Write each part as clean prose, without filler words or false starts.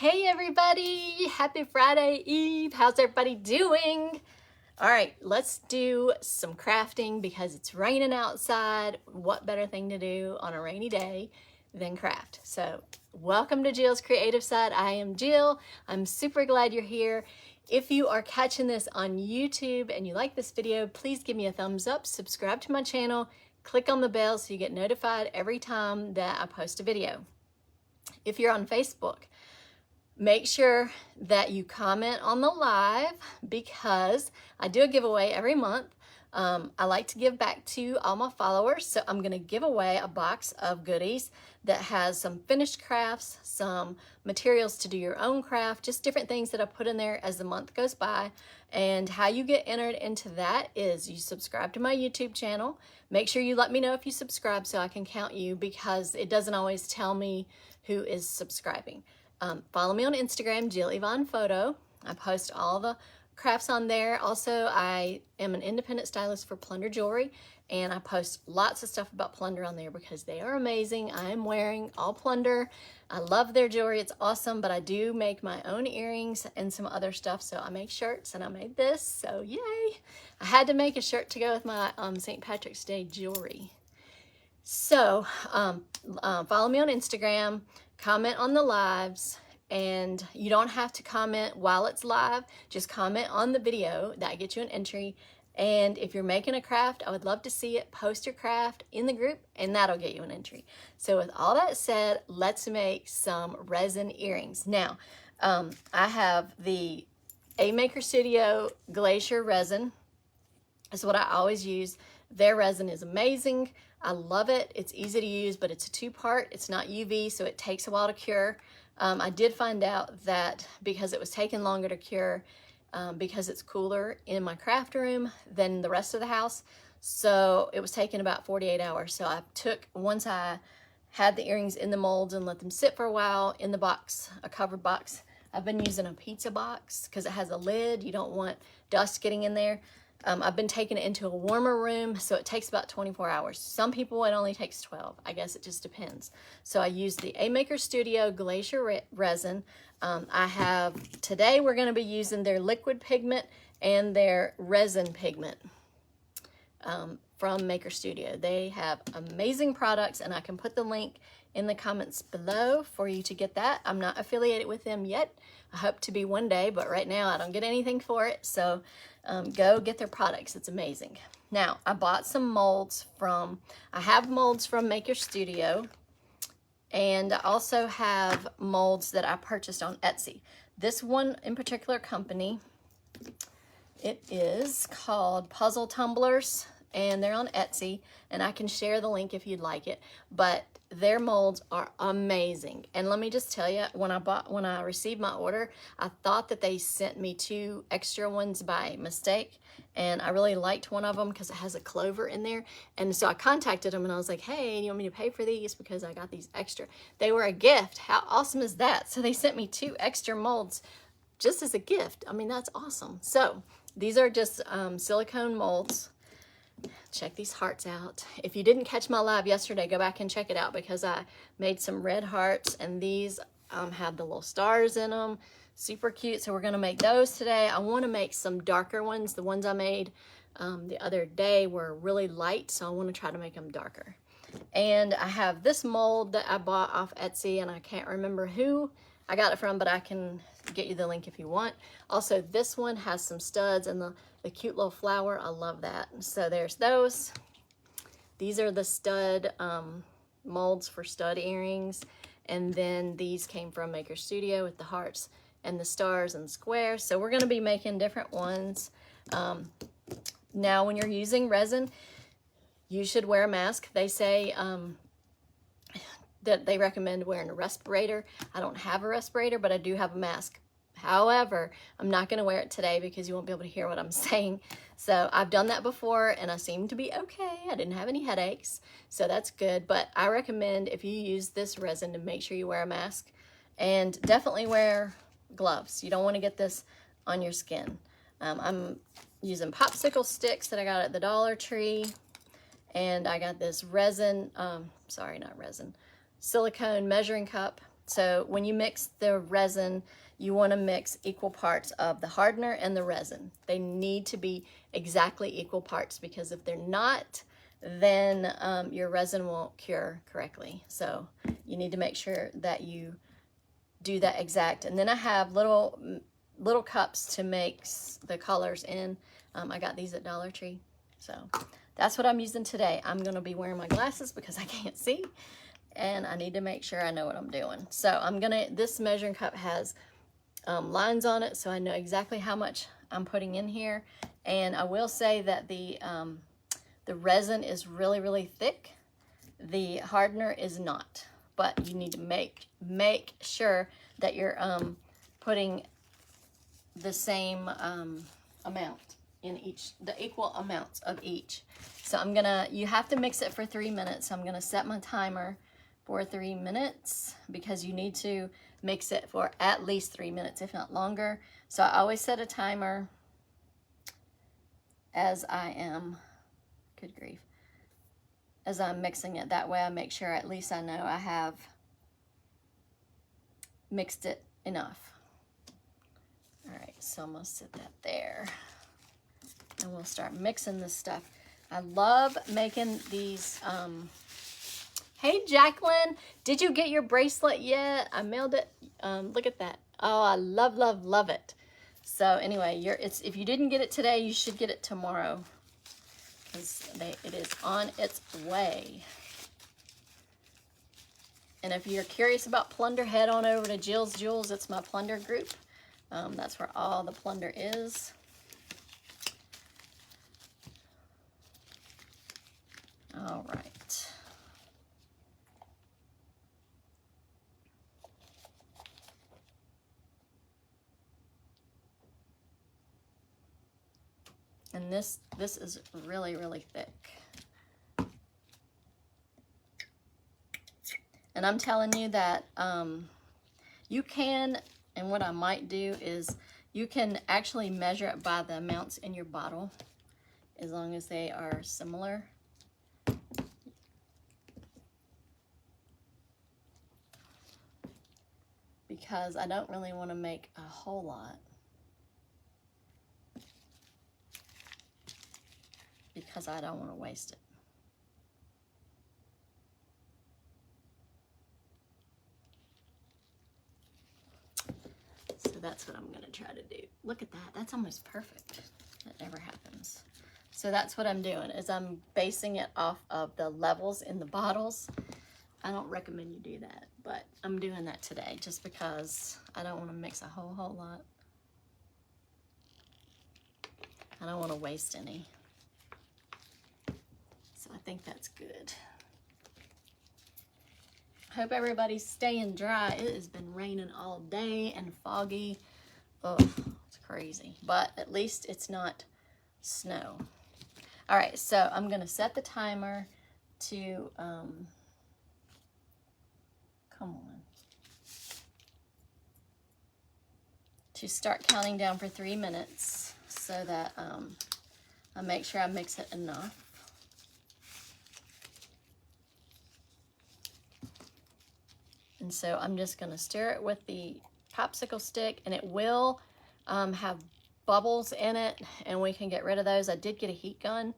Hey everybody, happy Friday Eve. How's everybody doing? All right, let's do some crafting because it's raining outside. What better thing to do on a rainy day than craft? So welcome to Jill's Creative Side. I am Jill. I'm super glad you're here. If you are catching this on YouTube and you like this video, please give me a thumbs up, subscribe to my channel, click on the bell so you get notified every time that I post a video. If you're on Facebook, make sure that you comment on the live because I do a giveaway every month. I like to give back to all my followers, so I'm going to give away a box of goodies that has some finished crafts, some materials to do your own craft, just different things that I put in there as the month goes by. And how you get entered into that is you subscribe to my YouTube channel. Make sure you let me know if you subscribe so I can count you because it doesn't always tell me who is subscribing. Follow me on Instagram, Jill Yvonne Photo. I post all the crafts on there. Also, I am an independent stylist for Plunder Jewelry, and I post lots of stuff about Plunder on there because they are amazing. I am wearing all Plunder. I love their jewelry. It's awesome, but I do make my own earrings and some other stuff. So I make shirts, and I made this, so yay. I had to make a shirt to go with my St. Patrick's Day jewelry. So follow me on Instagram. Comment on the lives, and you don't have to comment while it's live. Just comment on the video. That gets you an entry. And if you're making a craft, I would love to see it. Post your craft in the group, and that'll get you an entry. So with all that said, let's make some resin earrings. Now, I have the A Maker Studio Glacier resin. That's what I always use. Their resin is amazing. I love it. It's easy to use, but it's a two-part. It's not UV, so it takes a while to cure. I did find out that because it was taking longer to cure, because it's cooler in my craft room than the rest of the house, so it was taking about 48 hours. So I took, once I had the earrings in the molds and let them sit for a while in the box, a covered box. I've been using a pizza box because it has a lid. You don't want dust getting in there. I've been taking it into a warmer room, so it takes about 24 hours. Some people, it only takes 12. I guess it just depends. So I use the A Maker Studio Glacier resin. Today we're going to be using their liquid pigment and their resin pigment from Maker Studio. They have amazing products, and I can put the link in the comments below for you to get that. I'm not affiliated with them yet. I hope to be one day, but right now I don't get anything for it. So go get their products. It's amazing. Now, I bought some molds I have molds from Maker Studio, and I also have molds that I purchased on Etsy. This one in particular company, it is called Puzzle Tumblers, and they're on Etsy, and I can share the link if you'd like it. But their molds are amazing. And let me just tell you, when I received my order, I thought that they sent me 2 extra ones by mistake, and I really liked one of them because it has a clover in there. And so I contacted them and I was like, hey, you want me to pay for these because I got these extra? They were a gift. How awesome is that? So they sent me 2 extra molds just as a gift. I mean, that's awesome. So these are just silicone molds. Check these hearts out. If you didn't catch my live yesterday, go back and check it out because I made some red hearts, and these have the little stars in them. Super cute. So we're going to make those today. I want to make some darker ones. The ones I made the other day were really light, so I want to try to make them darker. And I have this mold that I bought off Etsy, and I can't remember who I got it from, but I can get you the link if you want. Also, this one has some studs and the cute little flower. I love that. So there's those. These are the stud molds for stud earrings. And then these came from Maker Studio with the hearts and the stars and squares. So we're going to be making different ones. Now, when you're using resin, you should wear a mask. They say that they recommend wearing a respirator. I don't have a respirator, but I do have a mask. However, I'm not going to wear it today because you won't be able to hear what I'm saying. So I've done that before, and I seem to be okay. I didn't have any headaches, so that's good. But I recommend if you use this resin to make sure you wear a mask, and definitely wear gloves. You don't want to get this on your skin. I'm using popsicle sticks that I got at the Dollar Tree, and I got this resin, sorry, not resin, silicone measuring cup So when you mix the resin, you want to mix equal parts of the hardener and the resin. They need to be exactly equal parts, because if they're not, then your resin won't cure correctly. So you need to make sure that you do that exact. And then I have little cups to mix the colors in. I got these at Dollar Tree. So that's what I'm using today. I'm going to be wearing my glasses because I can't see, and I need to make sure I know what I'm doing. So this measuring cup has lines on it, so I know exactly how much I'm putting in here. And I will say that the resin is really, really thick. The hardener is not, but you need to make sure that you're putting the same amount in each, the equal amounts of each. So you have to mix it for 3 minutes. So I'm gonna set my timer for 3 minutes, because you need to mix it for at least 3 minutes, if not longer. So I always set a timer as I am, good grief, as I'm mixing it. That way I make sure at least I know I have mixed it enough. All right, so I'm gonna set that there, and we'll start mixing this stuff. I love making these. Hey Jacqueline, did you get your bracelet yet? I mailed it. Look at that. Oh, I love, love, love it. So anyway, if you didn't get it today, you should get it tomorrow, because it is on its way. And if you're curious about plunder, head on over to Jill's Jewels. It's my plunder group. That's where all the plunder is. All right. And this is really, really thick. And I'm telling you that you can, and what I might do is you can actually measure it by the amounts in your bottle, as long as they are similar. Because I don't really want to make a whole lot, because I don't want to waste it. So that's what I'm going to try to do. Look at that. That's almost perfect. That never happens. So that's what I'm doing, is I'm basing it off of the levels in the bottles. I don't recommend you do that, but I'm doing that today just because I don't want to mix a whole lot. I don't want to waste any. So I think that's good. Hope everybody's staying dry. It has been raining all day and foggy. Oh, it's crazy. But at least it's not snow. All right, so I'm going to set the timer to, to start counting down for 3 minutes, so that I make sure I mix it enough. And so I'm just going to stir it with the popsicle stick, and it will have bubbles in it, and we can get rid of those. I did get a heat gun,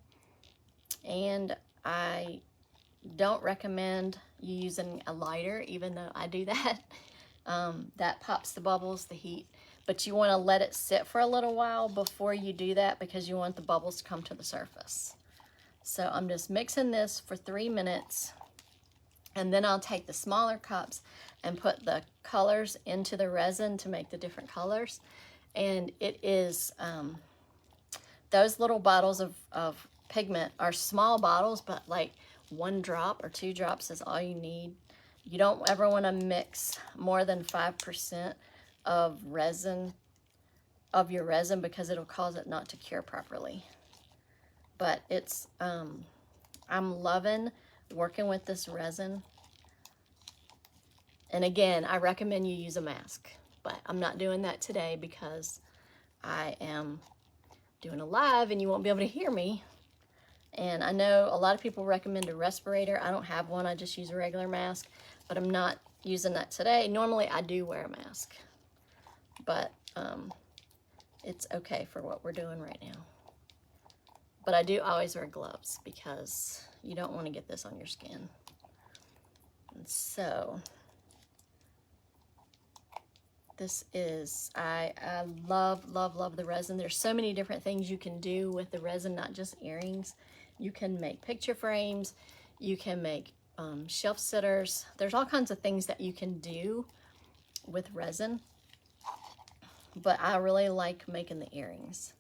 and I don't recommend you using a lighter, even though I do that. That pops the bubbles, the heat. But you want to let it sit for a little while before you do that, because you want the bubbles to come to the surface. So I'm just mixing this for 3 minutes, and then I'll take the smaller cups and put the colors into the resin to make the different colors. And it is, those little bottles of pigment are small bottles, but like 1 drop or 2 drops is all you need. You don't ever want to mix more than 5% of resin, of your resin, because it'll cause it not to cure properly. But it's, I'm loving working with this resin. And again, I recommend you use a mask, but I'm not doing that today because I am doing a live and you won't be able to hear me. And I know a lot of people recommend a respirator. I don't have one. I just use a regular mask, but I'm not using that today. Normally I do wear a mask, but it's okay for what we're doing right now. But I do always wear gloves because you don't want to get this on your skin. And so this is, I love, love, love the resin. There's so many different things you can do with the resin, not just earrings. You can make picture frames. You can make shelf sitters. There's all kinds of things that you can do with resin. But I really like making the earrings.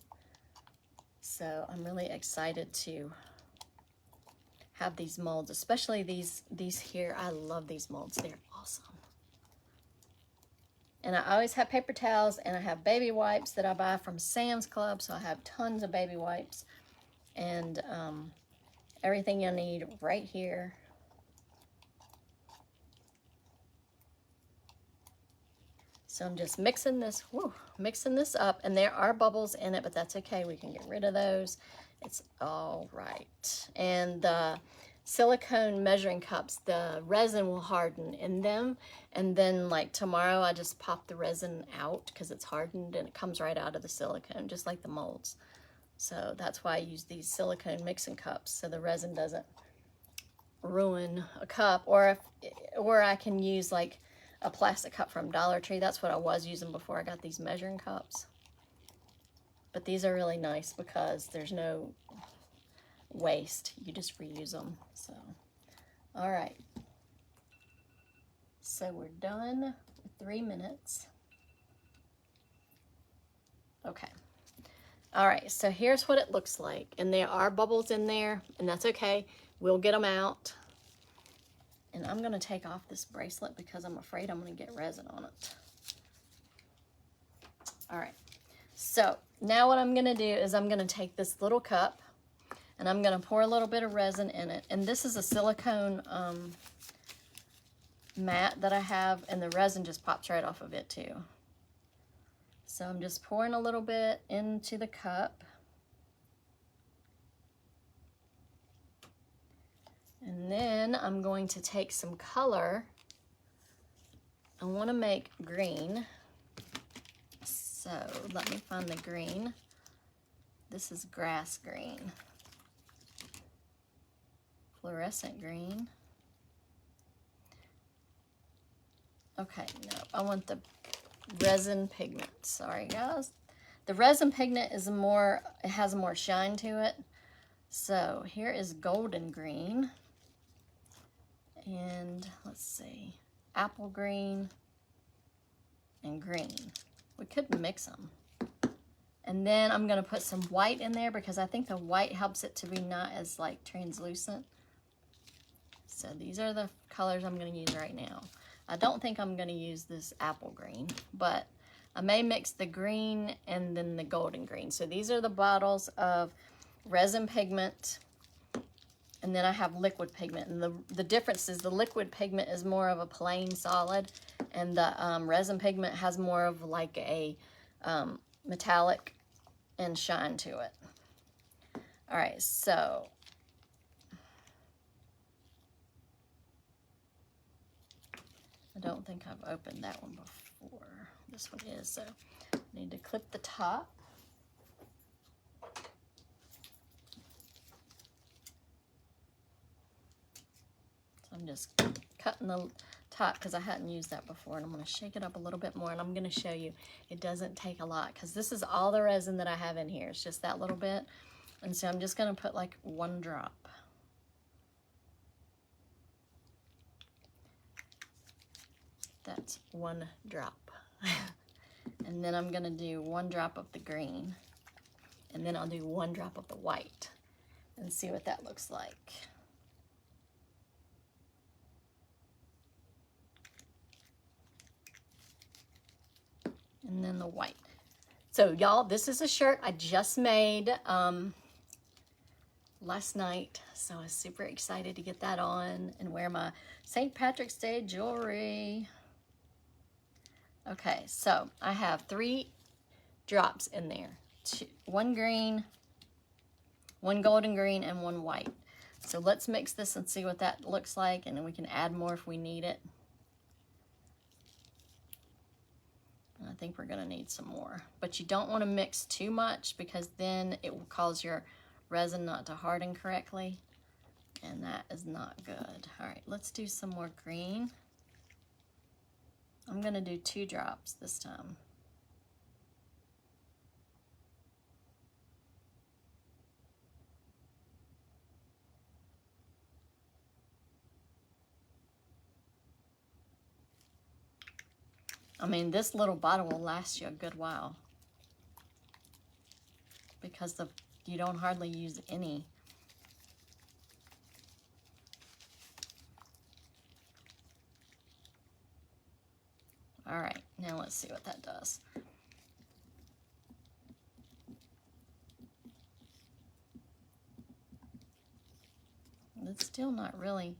So I'm really excited to have these molds, especially these here. I love these molds. They're awesome. And I always have paper towels, and I have baby wipes that I buy from Sam's Club. So I have tons of baby wipes and everything you'll need right here. So I'm just mixing this up, and there are bubbles in it, but that's okay. We can get rid of those. It's all right. And the silicone measuring cups, the resin will harden in them, and then like tomorrow I just pop the resin out because it's hardened and it comes right out of the silicone, just like the molds. So that's why I use these silicone mixing cups, so the resin doesn't ruin a cup. Or I can use like a plastic cup from Dollar Tree. That's what I was using before I got these measuring cups. But these are really nice because there's no waste. You just reuse them. So, all right. So we're done with 3 minutes. Okay. All right, so here's what it looks like. And there are bubbles in there, and that's okay. We'll get them out. And I'm going to take off this bracelet because I'm afraid I'm going to get resin on it. All right. So now what I'm going to do is I'm going to take this little cup and I'm going to pour a little bit of resin in it. And this is a silicone mat that I have, and the resin just pops right off of it too. So I'm just pouring a little bit into the cup. And then I'm going to take some color. I want to make green. So let me find the green. This is grass green. Fluorescent green. Okay, no, I want the resin pigment. Sorry, guys. The resin pigment is more, it has more shine to it. So here is golden green. And let's see, apple green and green. We could mix them. And then I'm going to put some white in there because I think the white helps it to be not as like translucent. So these are the colors I'm going to use right now. I don't think I'm going to use this apple green, but I may mix the green and then the golden green. So these are the bottles of resin pigment. And then I have liquid pigment. And the difference is the liquid pigment is more of a plain solid, and the resin pigment has more of like a metallic and shine to it. All right, so I don't think I've opened that one before. This one is, so I need to clip the top. I'm just cutting the top because I hadn't used that before, and I'm going to shake it up a little bit more, and I'm going to show you it doesn't take a lot because this is all the resin that I have in here. It's just that little bit, and so I'm just going to put like 1 drop. That's 1 drop. And then I'm going to do 1 drop of the green, and then I'll do 1 drop of the white and see what that looks like. And then the white. So y'all, this is a shirt I just made last night. So I was super excited to get that on and wear my St. Patrick's Day jewelry. Okay, so I have 3 drops in there. 1 green, 1 golden green, and 1 white. So let's mix this and see what that looks like, and then we can add more if we need it. think we're gonna need some more. But you don't wanna mix too much because then it will cause your resin not to harden correctly. And that is not good. All right, let's do some more green. I'm gonna do 2 drops this time. I mean, this little bottle will last you a good while because you don't hardly use any. All right, now let's see what that does. It's still not really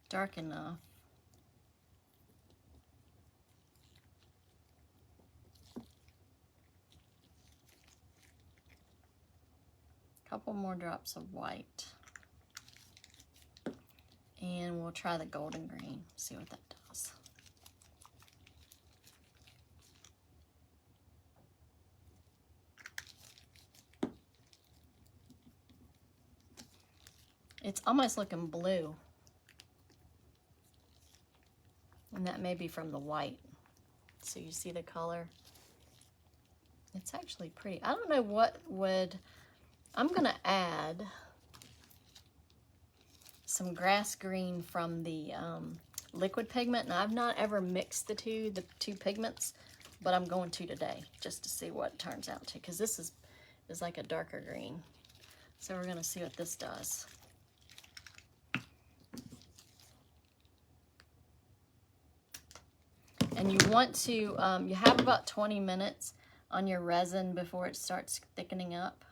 dark enough. Couple more drops of white. And we'll try the golden green, see what that does. It's almost looking blue. And that may be from the white. So you see the color? It's actually pretty. I don't know what I'm gonna add some grass green from the liquid pigment. And I've not ever mixed the two pigments, but I'm going to today just to see what it turns out to, because this is like a darker green. So we're gonna see what this does. And you want to, you have about 20 minutes on your resin before it starts thickening up.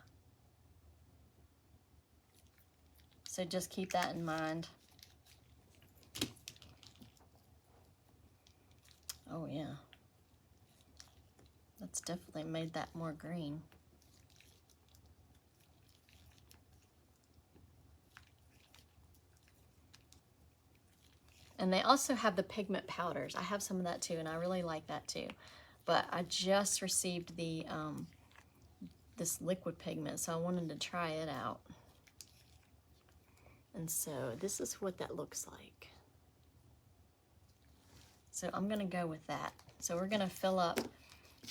So just keep that in mind. Oh yeah. That's definitely made that more green. And they also have the pigment powders. I have some of that too, and I really like that too. But I just received the this liquid pigment, so I wanted to try it out. And so this is what that looks like. So I'm gonna go with that. So we're gonna fill up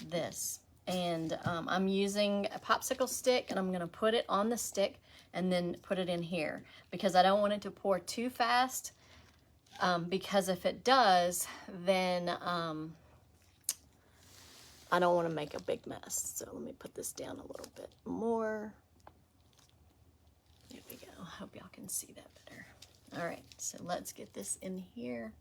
this. And I'm using a popsicle stick, and I'm gonna put it on the stick and then put it in here because I don't want it to pour too fast. Because if it does, then I don't want to make a big mess. So let me put this down a little bit more. There we go. I hope y'all can see that better. All right, so let's get this in here.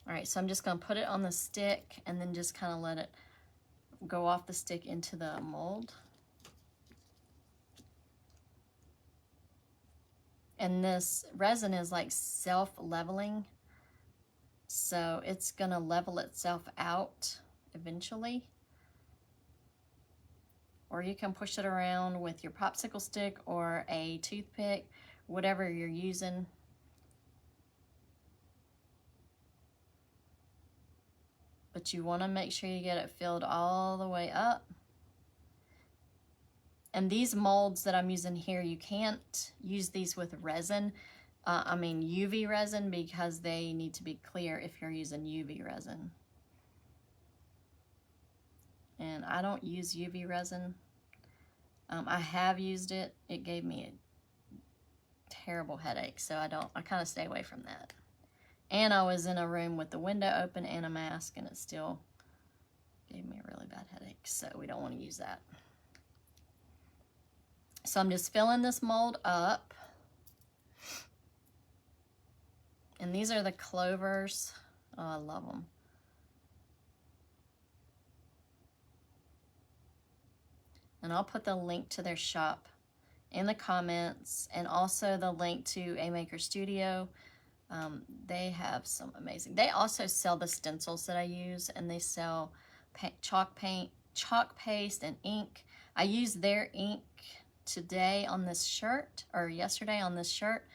All right, so I'm just going to put it on the stick and then just kind of let it go off the stick into the mold. And this resin is like self-leveling, so it's gonna level itself out eventually. Or you can push it around with your popsicle stick or a toothpick, whatever you're using. But you wanna make sure you get it filled all the way up. And these molds that I'm using here, you can't use these with resin. I mean UV resin, because they need to be clear if you're using UV resin. And I don't use UV resin. I have used it. It gave me a terrible headache, so I kind of stay away from that. And I was in a room with the window open and a mask, and it still gave me a really bad headache, so we don't want to use that. So I'm just filling this mold up. And these are the clovers. Oh, I love them. And I'll put the link to their shop in the comments, and also the link to A Maker Studio. They have some amazing. They also sell the stencils that I use, and they sell chalk paste, and ink. I used their ink today on this shirt, or yesterday on this shirt,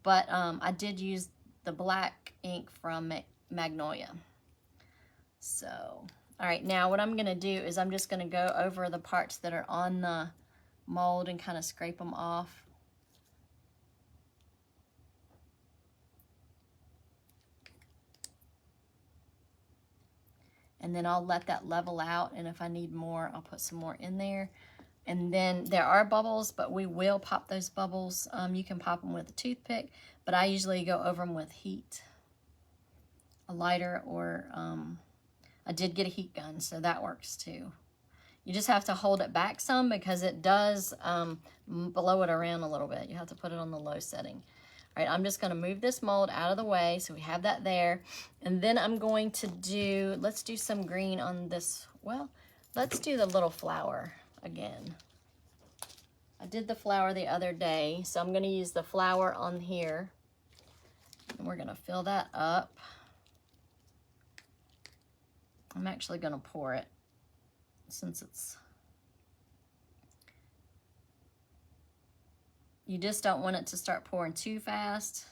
but I did use the black ink from Magnolia. So, all right, now what I'm gonna do is I'm just gonna go over the parts that are on the mold and kind of scrape them off. And then I'll let that level out, and if I need more, I'll put some more in there. And then there are bubbles, but we will pop those bubbles. You can pop them with a toothpick, but I usually go over them with heat, a lighter, or I did get a heat gun, so that works too. You just have to hold it back some because it does blow it around a little bit. You have to put it on the low setting. All right, I'm just gonna move this mold out of the way so we have that there. And then I'm going to do, let's do some green on this. Well, let's do the little flower again. I did the flower the other day, so I'm gonna use the flower on here. And we're gonna fill that up. I'm actually gonna pour it since it's, you just don't want it to start pouring too fast.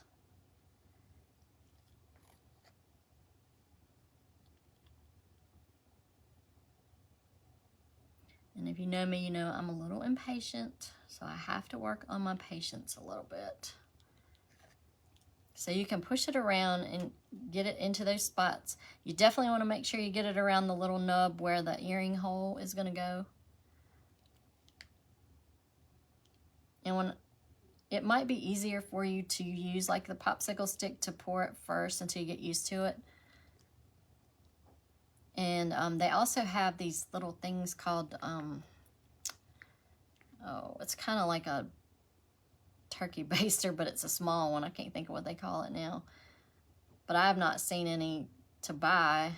And if you know me, you know I'm a little impatient, so I have to work on my patience a little bit. So you can push it around and get it into those spots. You definitely want to make sure you get it around the little nub where the earring hole is going to go. And when it might be easier for you to use like the popsicle stick to pour it first until you get used to it. And they also have these little things called, oh, it's kind of like a turkey baster, but it's a small one. I can't think of what they call it now. But I have not seen any to buy.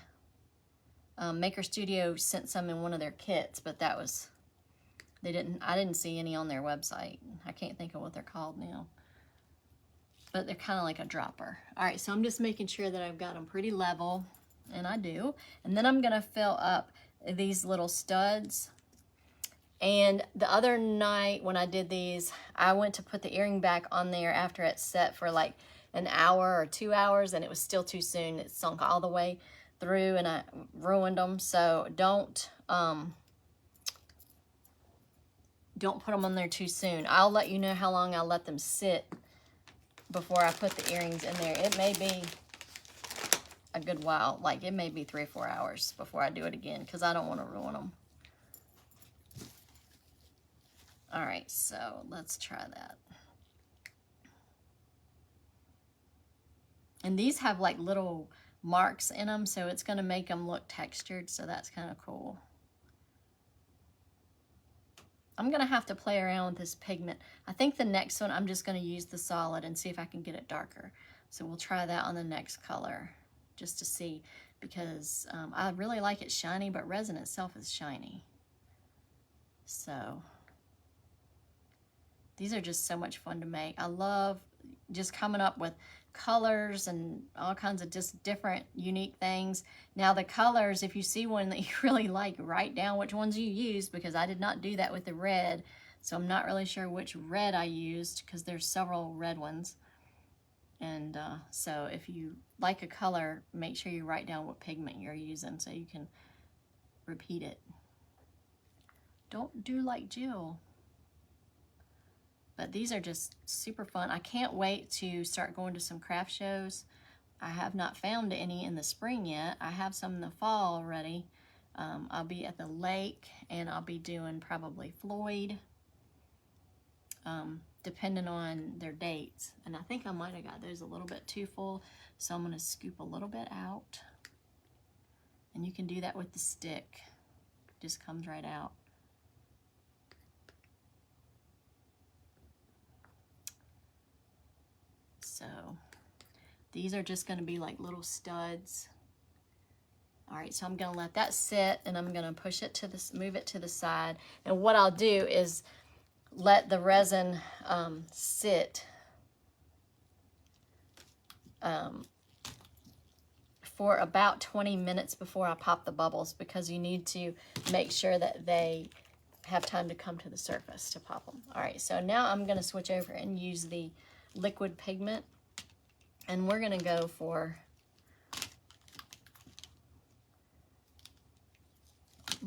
Maker Studio sent some in one of their kits, but that was, I didn't see any on their website. I can't think of what they're called now. But they're kind of like a dropper. All right, so I'm just making sure that I've got them pretty level, and I do. And then I'm gonna fill up these little studs. And the other night when I did these, I went to put the earring back on there after it set for like an hour or 2 hours, and it was still too soon. It sunk all the way through and I ruined them. So don't put them on there too soon. I'll let you know how long I'll let them sit before I put the earrings in there. It may be a good while, like it may be 3 or 4 hours before I do it again, because I don't want to ruin them. All right, so let's try that. And these have like little marks in them, so it's going to make them look textured, so that's kind of cool. I'm going to have to play around with this pigment. I think the next one I'm just going to use the solid and see if I can get it darker. So we'll try that on the next color just to see, because I really like it shiny, but resin itself is shiny. So these are just so much fun to make. I love just coming up with colors and all kinds of just different unique things. Now the colors, if you see one that you really like, write down which ones you use, because I did not do that with the red. So I'm not really sure which red I used, because there's several red ones. And so if you like a color, make sure you write down what pigment you're using so you can repeat it. Don't do like Jill. But these are just super fun. I can't wait to start going to some craft shows. I have not found any in the spring yet. I have some in the fall already. I'll be at the lake, and I'll be doing probably Floyd, depending on their dates. And I think I might have got those a little bit too full, so I'm gonna scoop a little bit out. And you can do that with the stick. It just comes right out. So these are just going to be like little studs. All right, so I'm going to let that sit, and I'm going to push it to this, move it to the side. And what I'll do is let the resin sit for about 20 minutes before I pop the bubbles, because you need to make sure that they have time to come to the surface to pop them. All right, so now I'm going to switch over and use the liquid pigment, and we're going to go for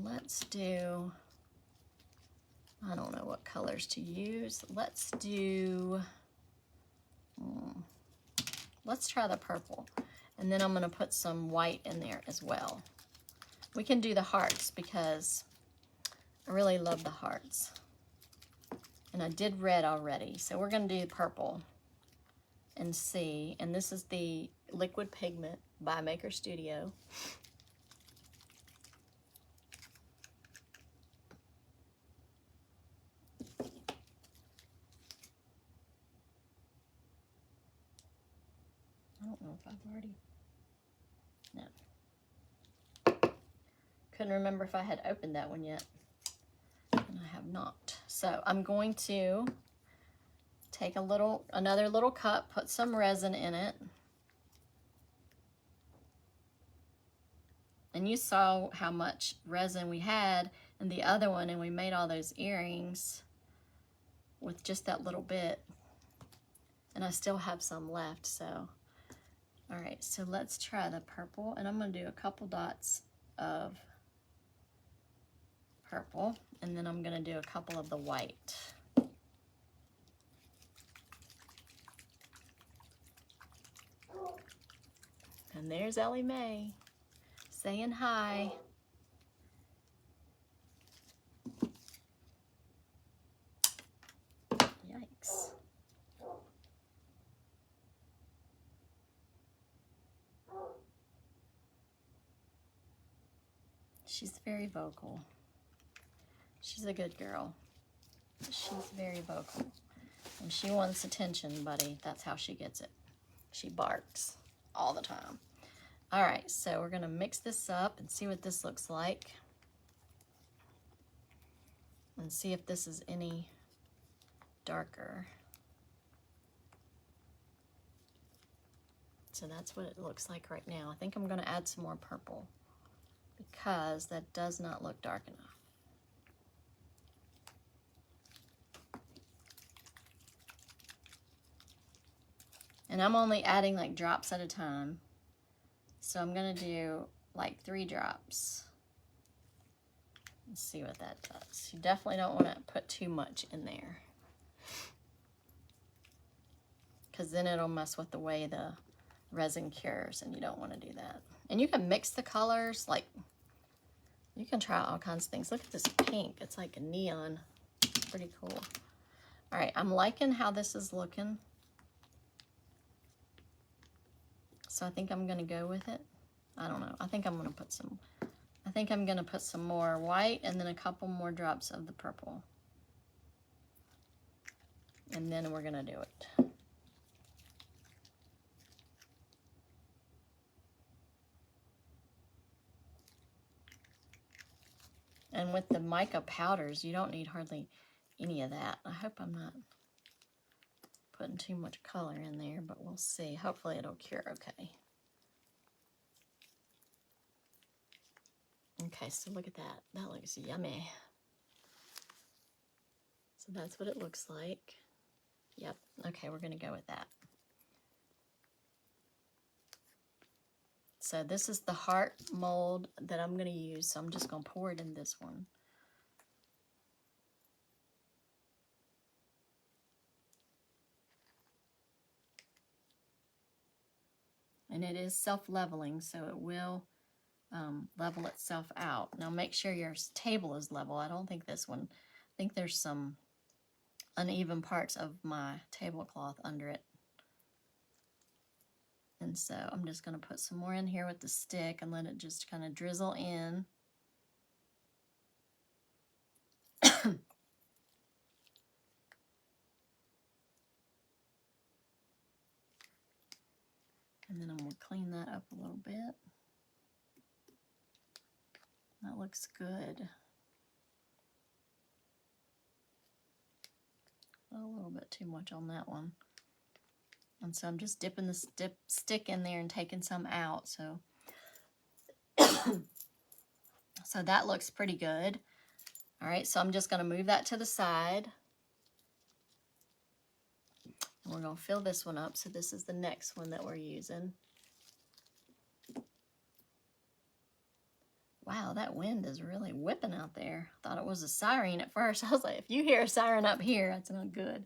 let's do, I don't know what colors to use. Let's do, let's try the purple. And then I'm gonna put some white in there as well. We can do the hearts because I really love the hearts. And I did red already, so we're gonna do purple and see. And this is the liquid pigment by Maker Studio. I don't know if I've already, no. Couldn't remember if I had opened that one yet, and I have not. So I'm going to take another little cup, put some resin in it. And you saw how much resin we had in the other one, and we made all those earrings with just that little bit. And I still have some left, so. All right, so let's try the purple, and I'm gonna do a couple dots of purple, and then I'm gonna do a couple of the white. And there's Ellie Mae saying hi. Yikes. She's very vocal. She's a good girl. She's very vocal. And she wants attention, buddy. That's how she gets it. She barks all the time. All right, so we're gonna mix this up and see what this looks like. And see if this is any darker. So that's what it looks like right now. I think I'm gonna add some more purple because that does not look dark enough. And I'm only adding like drops at a time. So I'm gonna do like 3 drops. Let's see what that does. You definitely don't wanna put too much in there, because then it'll mess with the way the resin cures, and you don't wanna do that. And you can mix the colors, like you can try all kinds of things. Look at this pink, it's like a neon, pretty cool. All right, I'm liking how this is looking. So I think I'm gonna go with it. I don't know, I think I'm gonna put some more white and then a couple more drops of the purple. And then we're gonna do it. And with the mica powders, you don't need hardly any of that. I hope I'm not putting too much color in there, but we'll see. Hopefully it'll cure okay. Okay, so look at that. That looks yummy. So that's what it looks like. Yep, okay, we're gonna go with that. So this is the heart mold that I'm gonna use, so I'm just gonna pour it in this one. And it is self-leveling, so it will level itself out. Now make sure your table is level. I don't think this one, I think there's some uneven parts of my tablecloth under it. And so I'm just gonna put some more in here with the stick and let it just kind of drizzle in. And then I'm gonna clean that up a little bit. That looks good. A little bit too much on that one. And so I'm just dipping the stick in there and taking some out. So, so that looks pretty good. All right, so I'm just gonna move that to the side. And we're gonna fill this one up. So this is the next one that we're using. Wow, that wind is really whipping out there. I thought it was a siren at first. I was like, if you hear a siren up here, that's not good.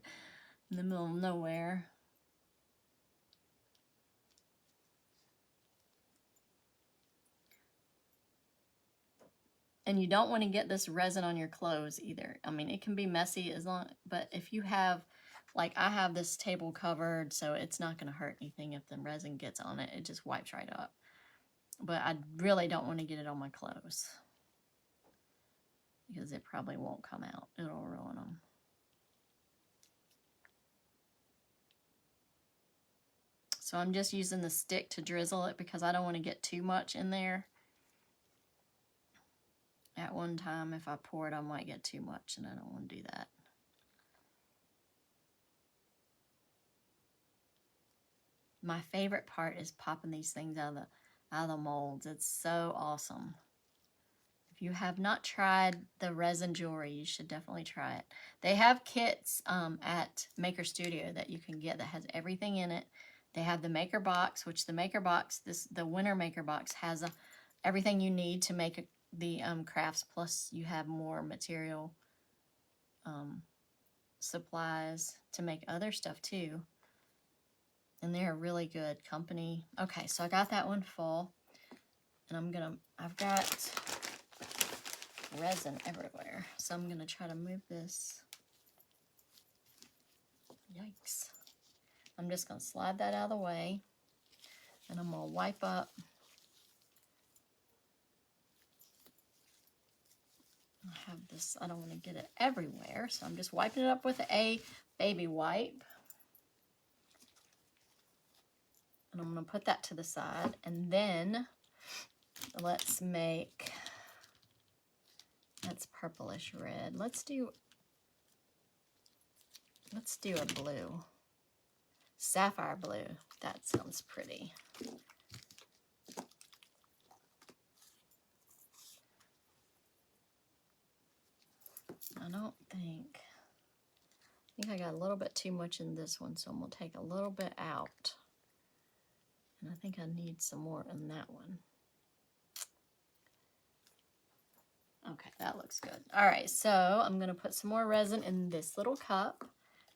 In the middle of nowhere. And you don't want to get this resin on your clothes either. I mean, it can be messy as long, but if you have, like I have this table covered, so it's not going to hurt anything if the resin gets on it. It just wipes right up. But I really don't want to get it on my clothes, because it probably won't come out. It'll ruin them. So I'm just using the stick to drizzle it because I don't want to get too much in there. At one time, if I pour it, I might get too much, and I don't want to do that. My favorite part is popping these things out of the molds. It's so awesome. If you have not tried the resin jewelry, you should definitely try it. They have kits at Maker Studio that you can get that has everything in it. They have the maker box, which the maker box, the winter maker box has everything you need to make the crafts, plus you have more material supplies to make other stuff too. And they're a really good company. Okay, so I got that one full. And I've got resin everywhere. So I'm gonna try to move this. Yikes. I'm just gonna slide that out of the way. And I'm gonna wipe up. I have this, I don't want to get it everywhere. So I'm just wiping it up with a baby wipe. And I'm going to put that to the side. And then let's make, that's purplish red. Let's do a blue. Sapphire blue. That sounds pretty. I think I got a little bit too much in this one, so I'm going to take a little bit out. And I think I need some more in that one. Okay, that looks good. All right, so I'm going to put some more resin in this little cup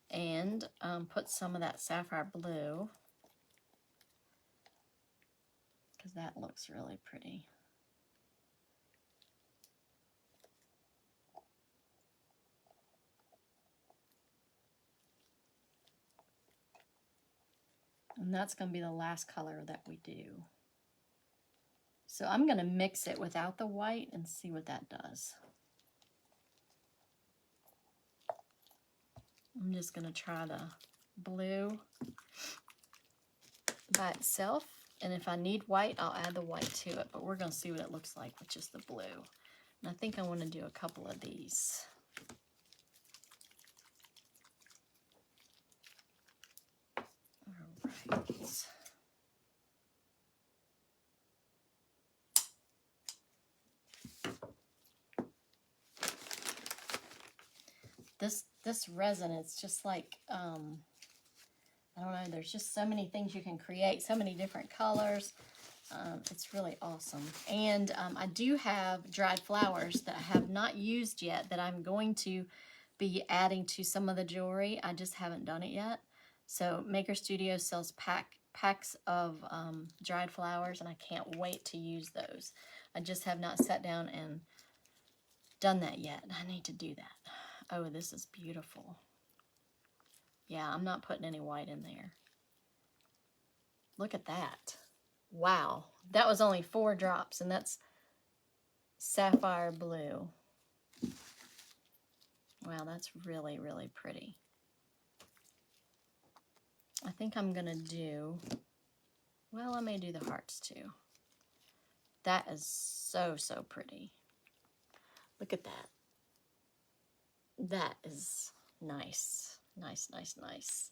and put some of that sapphire blue, because that looks really pretty. And that's going to be the last color that we do. So I'm going to mix it without the white and see what that does. I'm just going to try the blue by itself. And if I need white, I'll add the white to it. But we're going to see what it looks like with just the blue. And I think I want to do a couple of these. All right. This resin, it's just like, I don't know, there's just so many things you can create, so many different colors. It's really awesome. And I do have dried flowers that I have not used yet that I'm going to be adding to some of the jewelry. I just haven't done it yet. So Maker Studio sells packs of dried flowers, and I can't wait to use those. I just have not sat down and done that yet. I need to do that. Oh, this is beautiful. Yeah, I'm not putting any white in there. Look at that. Wow, that was only 4 drops, and that's sapphire blue. Wow, that's really, really pretty. I think I'm gonna do, well, I may do the hearts too. That is so, so pretty. Look at that. That is nice. Nice, nice, nice.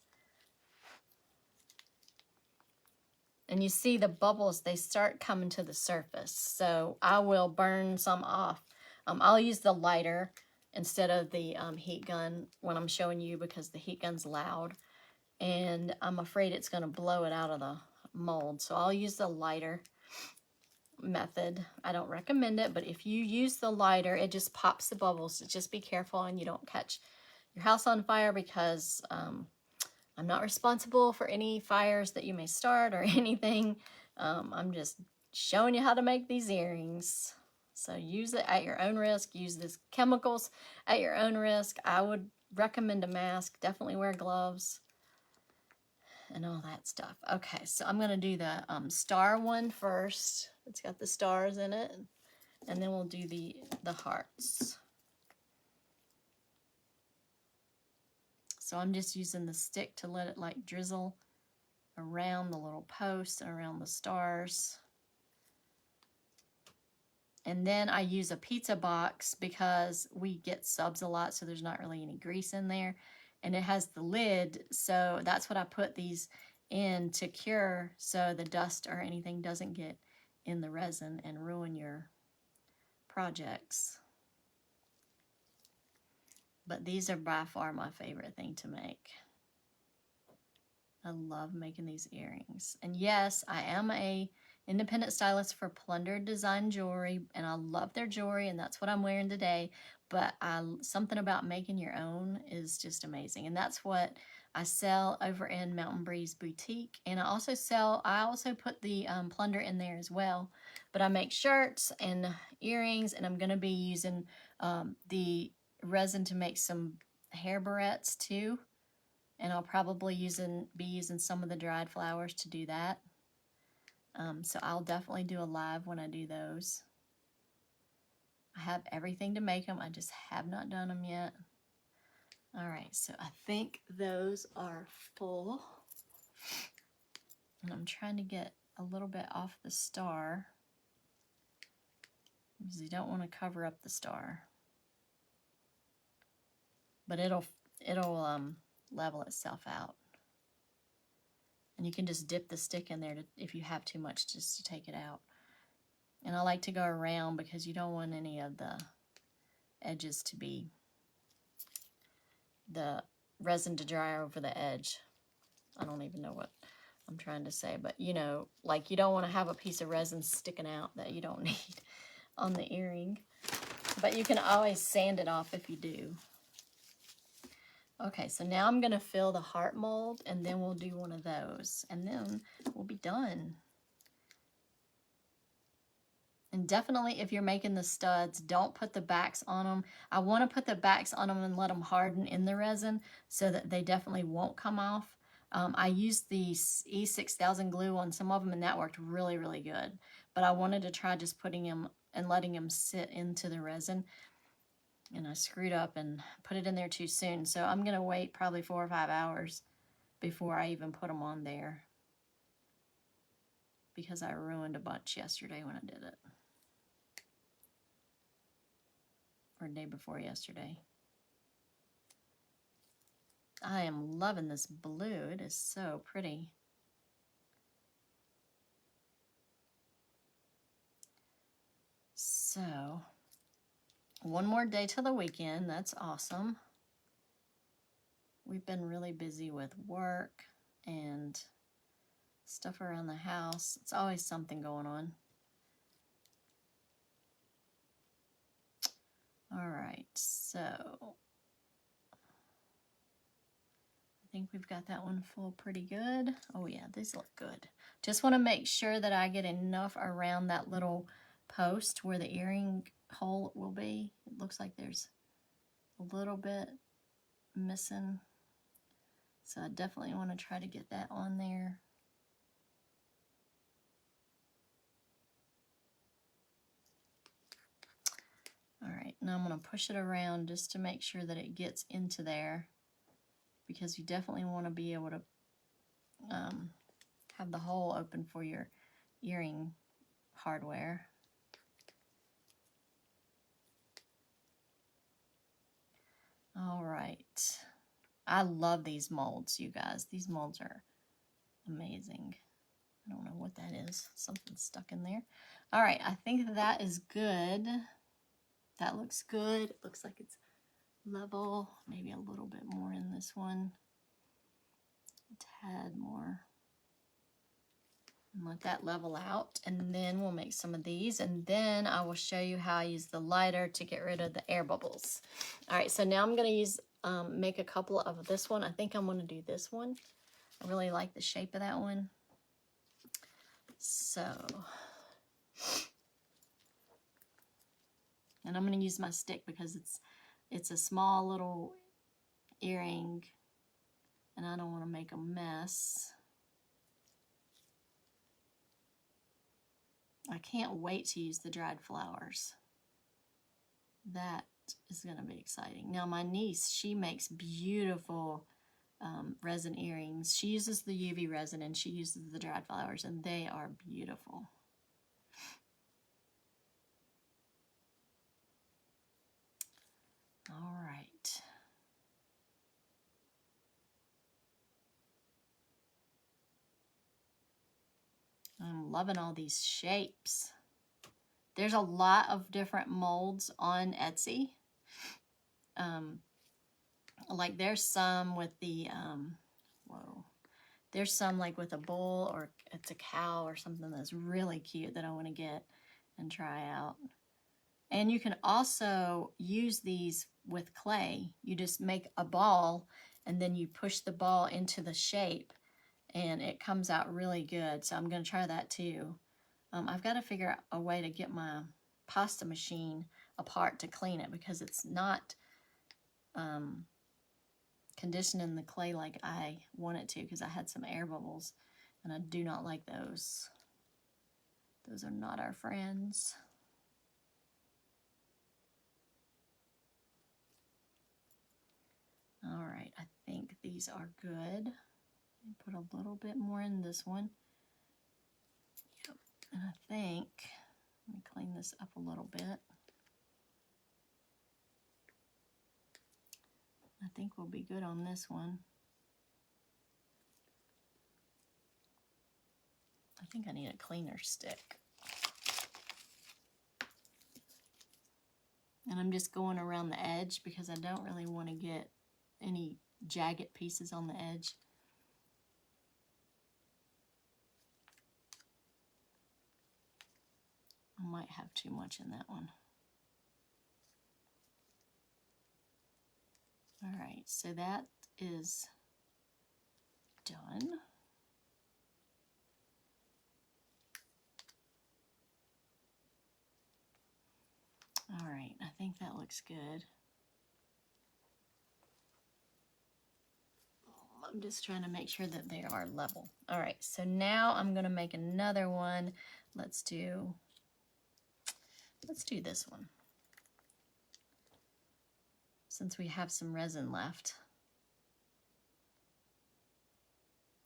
And you see the bubbles, they start coming to the surface. So I will burn some off. I'll use the lighter instead of the heat gun when I'm showing you, because the heat gun's loud. And I'm afraid it's going to blow it out of the mold. So I'll use the lighter. method. I don't recommend it, but if you use the lighter, it just pops the bubbles. So just be careful and you don't catch your house on fire, because I'm not responsible for any fires that you may start or anything. I'm just showing you how to make these earrings. So use it at your own risk. Use these chemicals at your own risk. I would recommend a mask. Definitely wear gloves and all that stuff. Okay, so I'm going to do the star one first. It's got the stars in it. And then we'll do the hearts. So I'm just using the stick to let it like drizzle around the little posts and around the stars. And then I use a pizza box because we get subs a lot, so there's not really any grease in there. And it has the lid, so that's what I put these in to cure, so the dust or anything doesn't get in the resin and ruin your projects. But these are by far my favorite thing to make. I love making these earrings. And yes, I am a independent stylist for Plunder Design Jewelry, and I love their jewelry, and that's what I'm wearing today. But something about making your own is just amazing, and that's what I sell over in Mountain Breeze Boutique. And I also put the Plunder in there as well. But I make shirts and earrings, and I'm going to be using the resin to make some hair barrettes too. And I'll probably be using some of the dried flowers to do that. So I'll definitely do a live when I do those. I have everything to make them. I just have not done them yet. All right, so I think those are full. And I'm trying to get a little bit off the star, because you don't want to cover up the star. But it'll level itself out. And you can just dip the stick in there if you have too much, just to take it out. And I like to go around because you don't want any of the edges to be, the resin to dry over the edge. I don't even know what I'm trying to say, but you know, like you don't want to have a piece of resin sticking out that you don't need on the earring. But you can always sand it off if you do. Okay, so now I'm going to fill the heart mold, and then we'll do one of those, and then we'll be done. And definitely, if you're making the studs, don't put the backs on them. I want to put the backs on them and let them harden in the resin so that they definitely won't come off. I used the E6000 glue on some of them, and that worked really, really good. But I wanted to try just putting them and letting them sit into the resin. And I screwed up and put it in there too soon. So I'm going to wait probably 4 or 5 hours before I even put them on there, because I ruined a bunch yesterday when I did it. Or day before yesterday. I am loving this blue. It is so pretty. So, one more day till the weekend. That's awesome. We've been really busy with work and stuff around the house. It's always something going on. All right, so I think we've got that one full pretty good. Oh yeah, these look good. Just want to make sure that I get enough around that little post where the earring hole will be. It looks like there's a little bit missing. So I definitely want to try to get that on there. All right, now I'm going to push it around just to make sure that it gets into there, because you definitely want to be able to have the hole open for your earring hardware. All right. I love these molds, you guys. These molds are amazing. I don't know what that is. Something's stuck in there. All right, I think that is good. That looks good. It looks like it's level. Maybe a little bit more in this one. A tad more. And let that level out, and then we'll make some of these, and then I will show you how I use the lighter to get rid of the air bubbles. All right, so now I'm going to use make a couple of this one. I think I'm going to do this one. I really like the shape of that one. So, and I'm going to use my stick because it's a small little earring, and I don't want to make a mess. I can't wait to use the dried flowers. That is going to be exciting. Now my niece, she makes beautiful resin earrings. She uses the UV resin and she uses the dried flowers, and they are beautiful. All right. I'm loving all these shapes. There's a lot of different molds on Etsy. Like there's some with the, there's some like with a bull or it's a cow or something that's really cute that I want to get and try out. And you can also use these with clay. You just make a ball and then you push the ball into the shape and it comes out really good. So I'm going to try that too. I've got to figure out a way to get my pasta machine apart to clean it because it's not conditioning the clay like I want it to, because I had some air bubbles and I do not like those. Those are not our friends. All right, I think these are good. Put a little bit more in this one. Yep, and I think, let me clean this up a little bit. I think we'll be good on this one. I think I need a cleaner stick. And I'm just going around the edge because I don't really want to get any jagged pieces on the edge. I might have too much in that one. All right, so that is done. All right, I think that looks good. I'm just trying to make sure that they are level. All right, so now I'm gonna make another one. Let's do this one, since we have some resin left.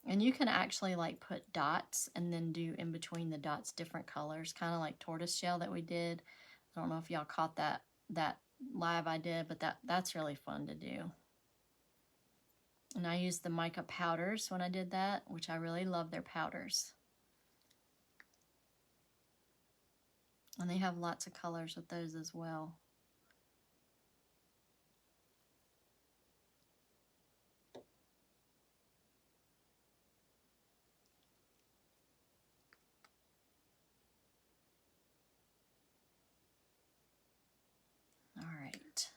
And you can actually like put dots and then do in between the dots different colors, kind of like tortoiseshell that we did. I don't know if y'all caught that live I did, but that's really fun to do. And I used the mica powders when I did that, which I really love their powders. And they have lots of colors with those as well. All right,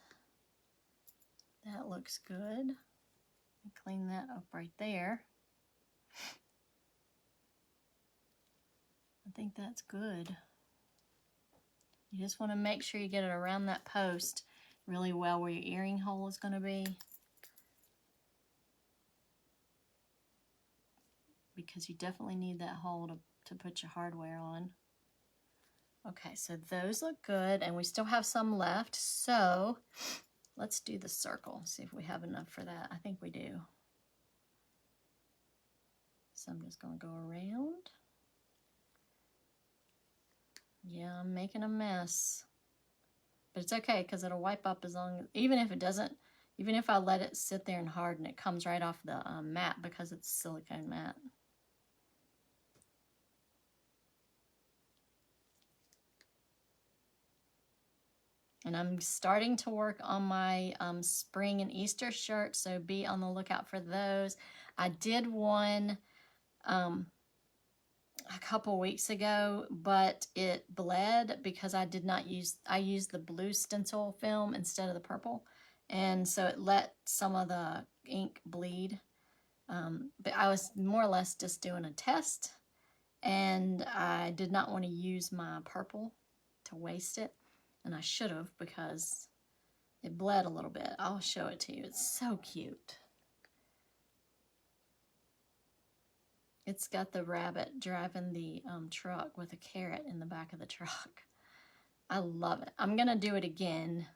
that looks good. Clean that up right there. I think that's good. You just want to make sure you get it around that post really well where your earring hole is going to be, because you definitely need that hole to put your hardware on. Okay, so those look good, and we still have some left, so let's do the circle, see if we have enough for that. I think we do. So I'm just going to go around. Yeah, I'm making a mess. But it's okay, because it'll wipe up as long as, even if it doesn't, even if I let it sit there and harden, it comes right off the mat because it's silicone mat. And I'm starting to work on my spring and Easter shirts, so be on the lookout for those. I did one a couple weeks ago, but it bled because I used the blue stencil film instead of the purple. And so it let some of the ink bleed. But I was more or less just doing a test, and I did not want to use my purple to waste it. And I should have, because it bled a little bit. I'll show it to you. It's so cute. It's got the rabbit driving the truck with a carrot in the back of the truck. I love it. I'm going to do it again.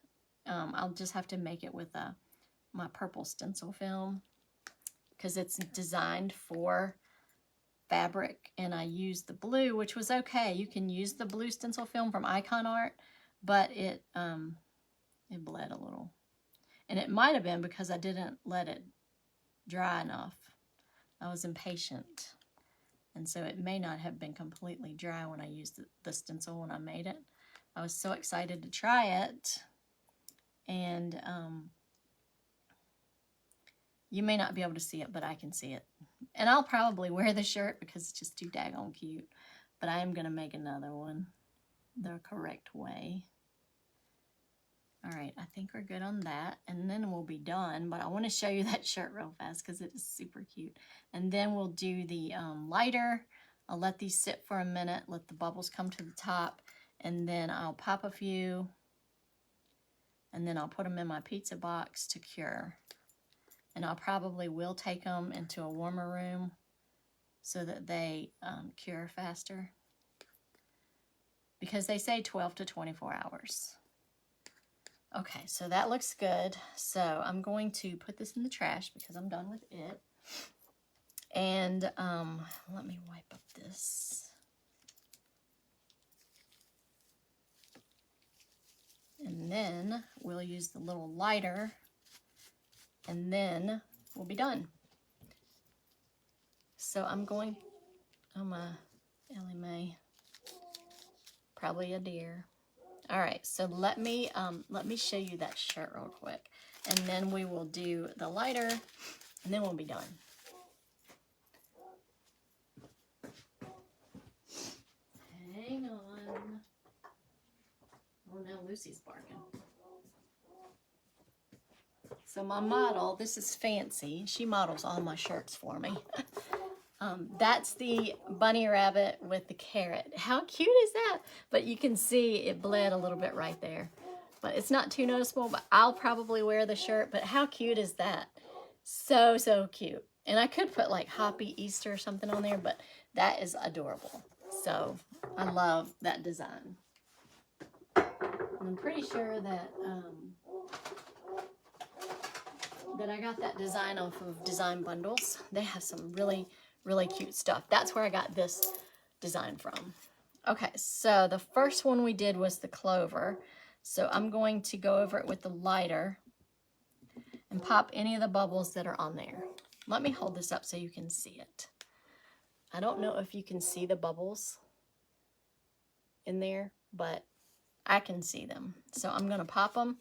I'll just have to make it with my purple stencil film, because it's designed for fabric, and I used the blue, which was okay. You can use the blue stencil film from Icon Art, but it bled a little. And it might have been because I didn't let it dry enough. I was impatient. And so it may not have been completely dry when I used the stencil when I made it. I was so excited to try it. And you may not be able to see it, but I can see it. And I'll probably wear the shirt because it's just too daggone cute. But I am going to make another one the correct way. All right, I think we're good on that, and then we'll be done. But I want to show you that shirt real fast because it is super cute. And then we'll do the lighter. I'll let these sit for a minute, let the bubbles come to the top, and then I'll pop a few, and then I'll put them in my pizza box to cure. And I probably will take them into a warmer room so that they cure faster, because they say 12 to 24 hours. Okay, so that looks good. So I'm going to put this in the trash because I'm done with it. And let me wipe up this. And then we'll use the little lighter, and then we'll be done. So I'm a Ellie Mae, probably a deer. All right, so let me show you that shirt real quick, and then we will do the lighter, and then we'll be done. Hang on. Oh, now Lucy's barking. So my model, this is Fancy. She models all my shirts for me. That's the bunny rabbit with the carrot. How cute is that? But you can see it bled a little bit right there. But it's not too noticeable, but I'll probably wear the shirt. But how cute is that? So, so cute. And I could put like Happy Easter or something on there, but that is adorable. So I love that design. I'm pretty sure that that I got that design off of Design Bundles. They have some really, really cute stuff. That's where I got this design from. Okay, so the first one we did was the clover. So I'm going to go over it with the lighter and pop any of the bubbles that are on there. Let me hold this up so you can see it. I don't know if you can see the bubbles in there, but I can see them. So I'm gonna pop them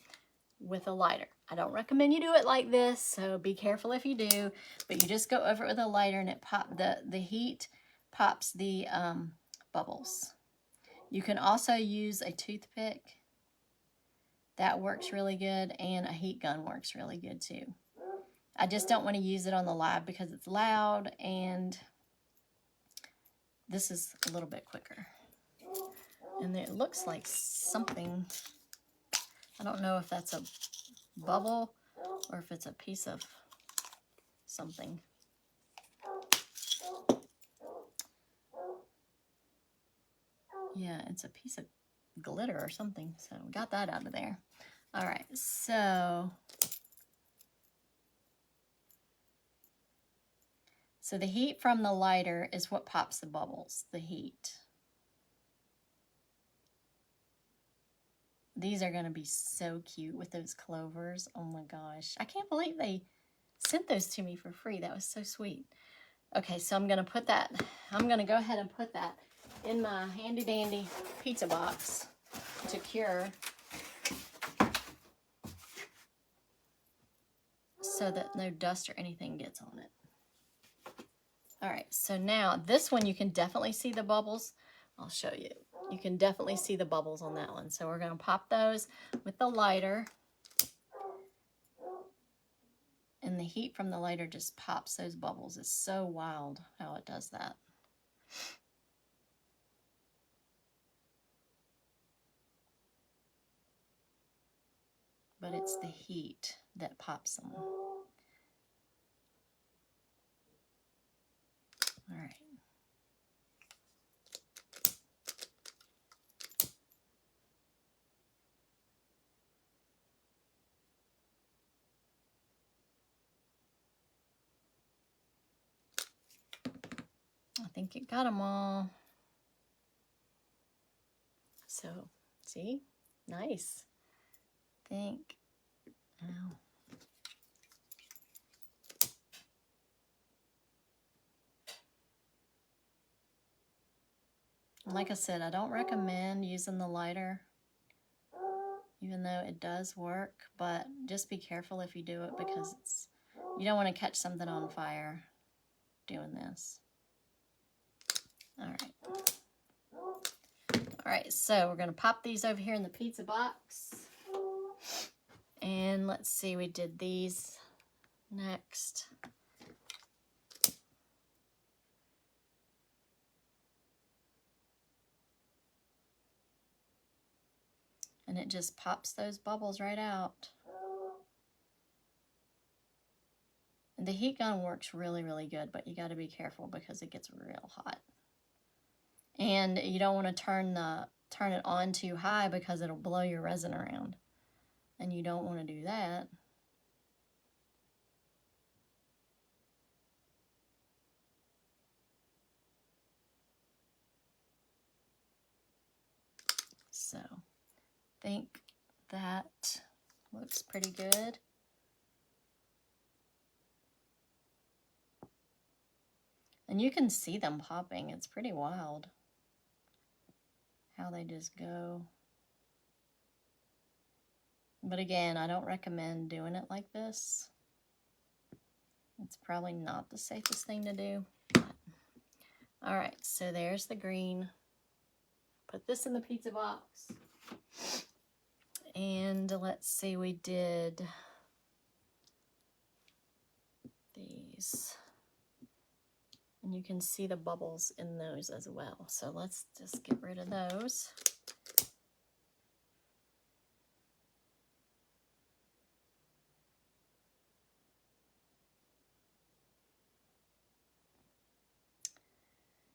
with a lighter. I don't recommend you do it like this, so be careful if you do, but you just go over it with a lighter and it the heat pops the bubbles. You can also use a toothpick. That works really good, and a heat gun works really good too. I just don't want to use it on the live because it's loud, and this is a little bit quicker. And it looks like something, I don't know if that's a bubble or if it's a piece of something. Yeah, it's a piece of glitter or something. So we got that out of there. All right, so the heat from the lighter is what pops the bubbles, the heat. These are gonna be so cute with those clovers. Oh my gosh. I can't believe they sent those to me for free. That was so sweet. Okay, so I'm gonna go ahead and put that in my handy dandy pizza box to cure, so that no dust or anything gets on it. All right, so now this one you can definitely see the bubbles. I'll show you. You can definitely see the bubbles on that one. So we're going to pop those with the lighter. And the heat from the lighter just pops those bubbles. It's so wild how it does that. But it's the heat that pops them. All right. I think it got them all. So, see? Nice. Think. Now. Like I said, I don't recommend using the lighter, even though it does work, but just be careful if you do it because you don't want to catch something on fire doing this. All right. All right, so we're going to pop these over here in the pizza box. And let's see, we did these next. And it just pops those bubbles right out. And the heat gun works really, really good, but you got to be careful because it gets real hot. And you don't want to turn it on too high because it'll blow your resin around. And you don't want to do that. So, I think that looks pretty good. And you can see them popping. It's pretty wild how they just go. But again, I don't recommend doing it like this. It's probably not the safest thing to do. All right, so there's the green. Put this in the pizza box. And let's see, we did these. And you can see the bubbles in those as well. So let's just get rid of those.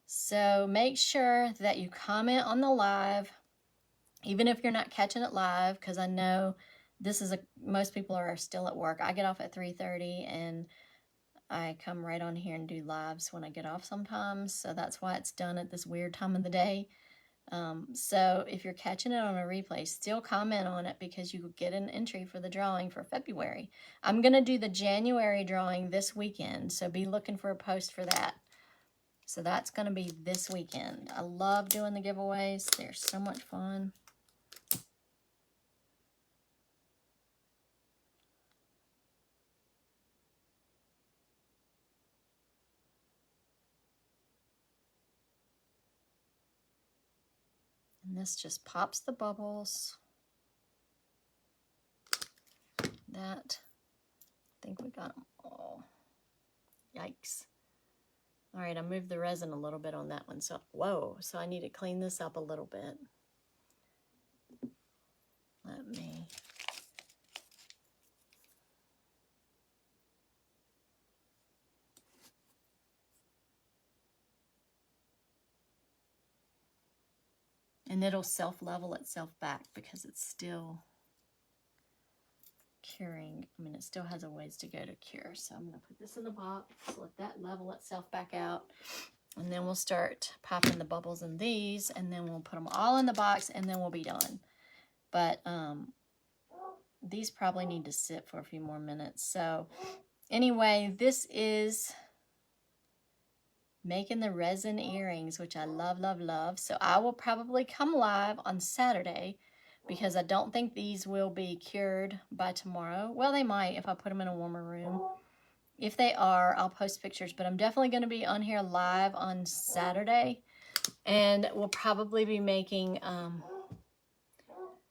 So make sure that you comment on the live, even if you're not catching it live, because I know this is most people are still at work. I get off at 3:30 and I come right on here and do lives when I get off sometimes. So that's why it's done at this weird time of the day. So if you're catching it on a replay, still comment on it because you get an entry for the drawing for February. I'm going to do the January drawing this weekend, so be looking for a post for that. So that's going to be this weekend. I love doing the giveaways. They're so much fun. And this just pops the bubbles. That, I think we got them all. Yikes. All right, I moved the resin a little bit on that one. So, whoa, so I need to clean this up a little bit. Let me. And it'll self-level itself back because it's still curing. I mean, it still has a ways to go to cure. So I'm going to put this in the box, let that level itself back out. And then we'll start popping the bubbles in these, and then we'll put them all in the box, and then we'll be done. But these probably need to sit for a few more minutes. So anyway, this is making the resin earrings, which I love, love, love. So I will probably come live on Saturday because I don't think these will be cured by tomorrow. Well, they might if I put them in a warmer room. If they are, I'll post pictures, but I'm definitely going to be on here live on Saturday. And we'll probably be making,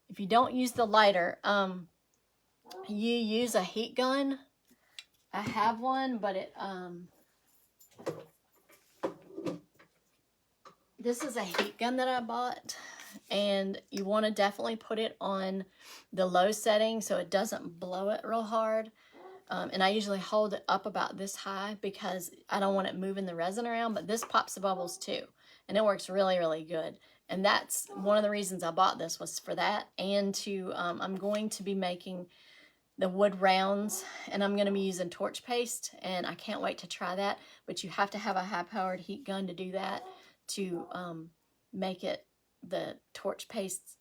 if you don't use the lighter, you use a heat gun. I have one, but this is a heat gun that I bought, and you want to definitely put it on the low setting so it doesn't blow it real hard. And I usually hold it up about this high because I don't want it moving the resin around, but this pops the bubbles too. And it works really, really good. And that's one of the reasons I bought this, was for that. And to, I'm going to be making the wood rounds, and I'm going to be using torch paste, and I can't wait to try that. But you have to have a high-powered heat gun to do that, to make it, the torch paste,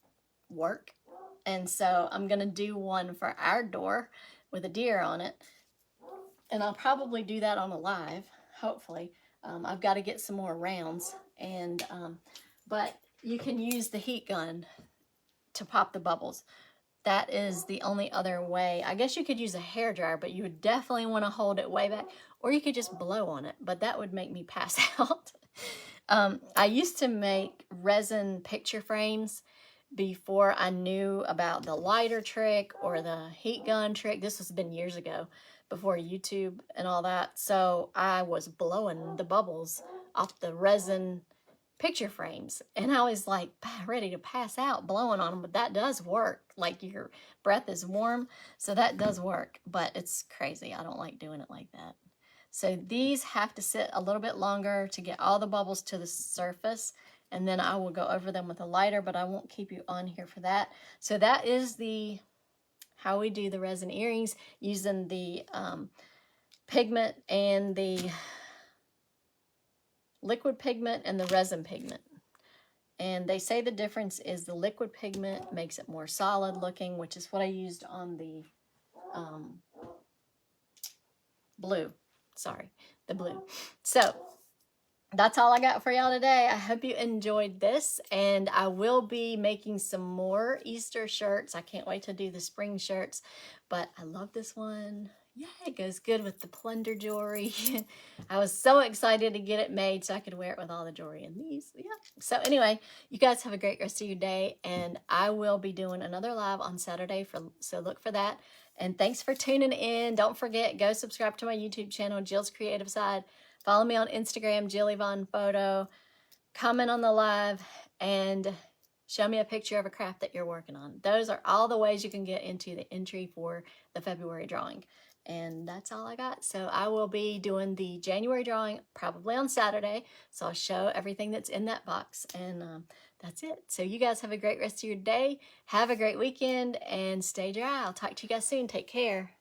work. And so I'm going to do one for our door with a deer on it, and I'll probably do that on a live, hopefully. I've got to get some more rounds, and but you can use the heat gun to pop the bubbles. That is the only other way. I guess you could use a hairdryer, but you would definitely want to hold it way back, or you could just blow on it, but that would make me pass out. I used to make resin picture frames before I knew about the lighter trick or the heat gun trick. This has been years ago, before YouTube and all that. So I was blowing the bubbles off the resin picture frames, and I was like ready to pass out blowing on them. But that does work. Like, your breath is warm, so that does work. But it's crazy. I don't like doing it like that. So these have to sit a little bit longer to get all the bubbles to the surface, and then I will go over them with a lighter, but I won't keep you on here for that. So that is how we do the resin earrings, using the pigment and the liquid pigment and the resin pigment. And they say the difference is the liquid pigment makes it more solid looking, which is what I used on the blue. Sorry, the blue. So that's all I got for y'all today. I hope you enjoyed this, and I will be making some more Easter shirts. I can't wait to do the spring shirts, but I love this one. Yeah, it goes good with the plunder jewelry. I was so excited to get it made so I could wear it with all the jewelry in these. Yeah. So anyway, you guys have a great rest of your day, and I will be doing another live on Saturday, so look for that. And thanks for tuning in. Don't forget, go subscribe to my YouTube channel, Jill's Creative Side. Follow me on Instagram, Jill Yvonne Photo. Comment on the live and show me a picture of a craft that you're working on. Those are all the ways you can get into the entry for the February drawing. And that's all I got. So I will be doing the January drawing probably on Saturday. So I'll show everything that's in that box. And that's it. So you guys have a great rest of your day. Have a great weekend and stay dry. I'll talk to you guys soon. Take care.